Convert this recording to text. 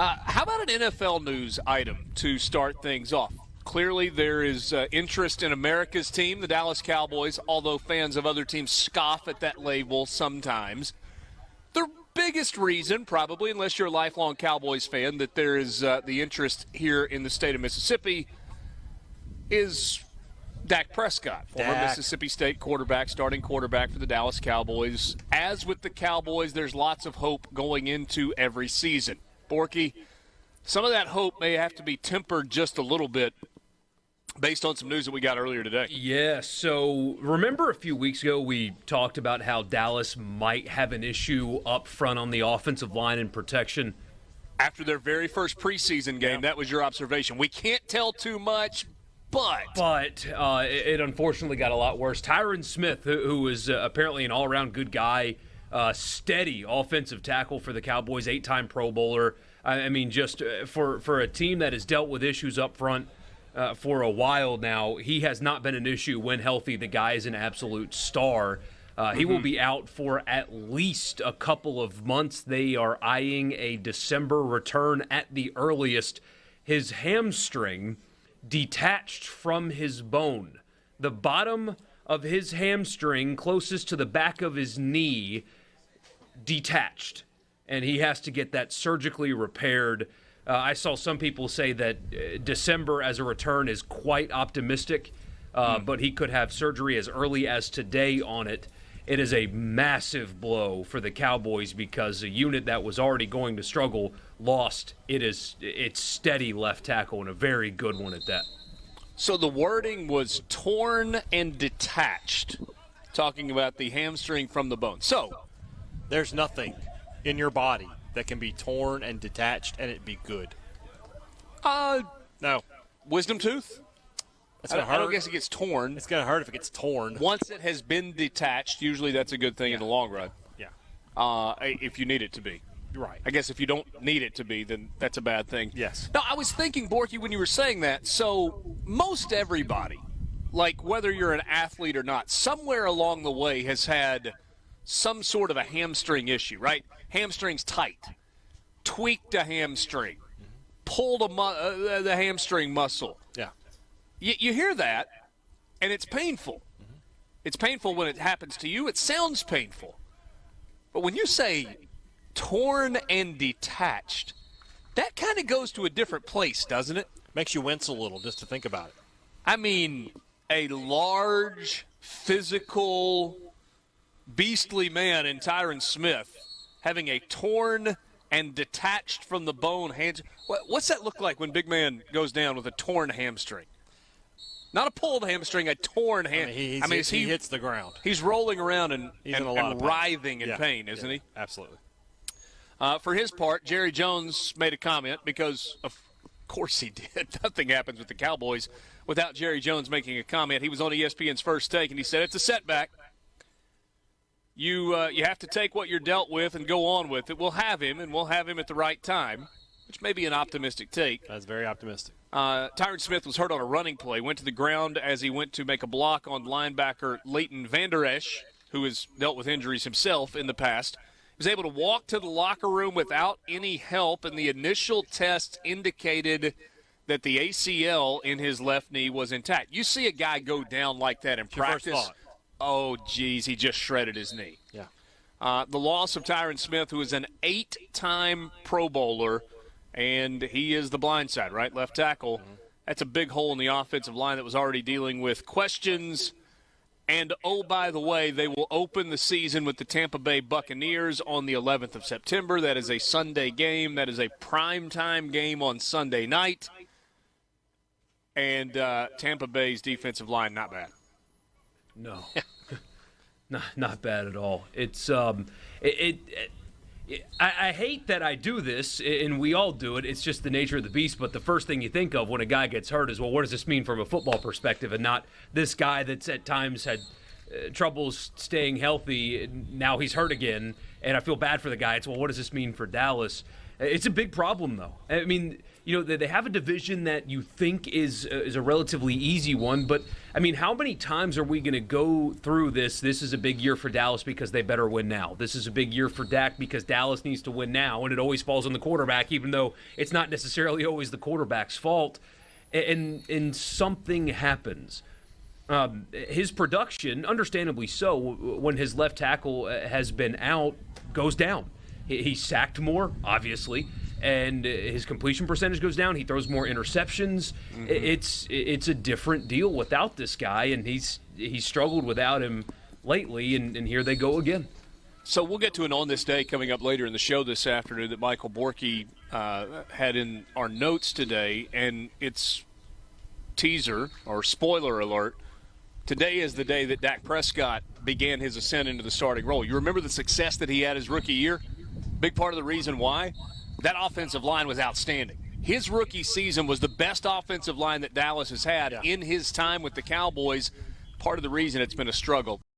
How about an NFL news item to start things off? Clearly, there is interest in America's team, the Dallas Cowboys, although fans of other teams scoff at that label sometimes. The biggest reason, probably, unless you're a lifelong Cowboys fan, that there is the interest here in the state of Mississippi is Dak Prescott, former Mississippi State quarterback, starting quarterback for the Dallas Cowboys. As with the Cowboys, there's lots of hope going into every season. Borky, some of that hope may have to be tempered just a little bit based on some news that we got earlier today. Yeah, so remember a few weeks ago we talked about how Dallas might have an issue up front on the offensive line and protection? After their very first preseason game, that was your observation. We can't tell too much, but it unfortunately got a lot worse. Tyron Smith, who was apparently an all-around good guy, steady offensive tackle for the Cowboys, 8-time Pro Bowler. I mean, just for a team that has dealt with issues up front for a while now, he has not been an issue when healthy. The guy is an absolute star. He will be out for at least a couple of months. They are eyeing a December return at the earliest. His hamstring detached from his bone. The bottom of his hamstring closest to the back of his knee detached, and he has to get that surgically repaired. I saw some people say that December as a return is quite optimistic, but he could have surgery as early as today on it. It is a massive blow for the Cowboys because a unit that was already going to struggle lost. It's steady left tackle and a very good one at that. So the wording was torn and detached, talking about the hamstring from the bone. So there's nothing in your body that can be torn and detached and it be good. No. Wisdom tooth? That's gonna hurt. I don't guess it gets torn. It's going to hurt if it gets torn. Once it has been detached, usually that's a good thing in the long run. Yeah. If you need it to be. Right. I guess if you don't need it to be, then that's a bad thing. Yes. No, I was thinking, Borky, when you were saying that, so most everybody, like whether you're an athlete or not, somewhere along the way has had some sort of a hamstring issue, right? Hamstring's tight. Tweaked a hamstring. Pulled the hamstring muscle. Yeah. You hear that, and it's painful. It's painful when it happens to you. It sounds painful. But when you say torn and detached, that kind of goes to a different place, doesn't it? Makes you wince a little just to think about it. I mean, a large, physical, beastly man in Tyron Smith having a torn and detached from the bone hand. What's that look like when big man goes down with a torn hamstring? Not a pulled hamstring, a torn hamstring. He hits the ground. He's rolling around and writhing in yeah. pain, isn't he? Absolutely. For his part, Jerry Jones made a comment because, of course he did. Nothing happens with the Cowboys without Jerry Jones making a comment. He was on ESPN's First Take, and he said, it's a setback. You have to take what you're dealt with and go on with it. We'll have him, and we'll have him at the right time, which may be an optimistic take. That's very optimistic. Tyron Smith was hurt on a running play, went to the ground as he went to make a block on linebacker Leighton Vander Esch, who has dealt with injuries himself in the past. He was able to walk to the locker room without any help, and the initial test indicated that the ACL in his left knee was intact. You see a guy go down like that in practice, oh, geez, he just shredded his knee. Yeah. The loss of Tyron Smith, who is an 8-time Pro Bowler, and he is the blind side, right? Left tackle. Mm-hmm. That's a big hole in the offensive line that was already dealing with questions. And, oh, by the way, they will open the season with the Tampa Bay Buccaneers on the 11th of September. That is a Sunday game. That is a primetime game on Sunday night. And Tampa Bay's defensive line, not bad. No. Not bad at all. It's I hate that I do this, and we all do it. It's just the nature of the beast. But the first thing you think of when a guy gets hurt is, well, what does this mean from a football perspective, and not this guy that's at times had troubles staying healthy. Now he's hurt again, and I feel bad for the guy. It's, well, what does this mean for Dallas? It's a big problem, though. I mean, they have a division that you think is a relatively easy one, but I mean, how many times are we going to go through this? This is a big year for Dallas because they better win now. This is a big year for Dak because Dallas needs to win now, and it always falls on the quarterback, even though it's not necessarily always the quarterback's fault. And something happens. His production, understandably so, when his left tackle has been out, goes down. He sacked more, obviously, and his completion percentage goes down. He throws more interceptions. It's a different deal without this guy, and he's struggled without him lately, and here they go again. So we'll get to an On This Day coming up later in the show this afternoon that Michael Borky had in our notes today, and it's teaser or spoiler alert. Today is the day that Dak Prescott began his ascent into the starting role. You remember the success that he had his rookie year? Big part of the reason why? That offensive line was outstanding. His rookie season was the best offensive line that Dallas has had in his time with the Cowboys. Part of the reason it's been a struggle.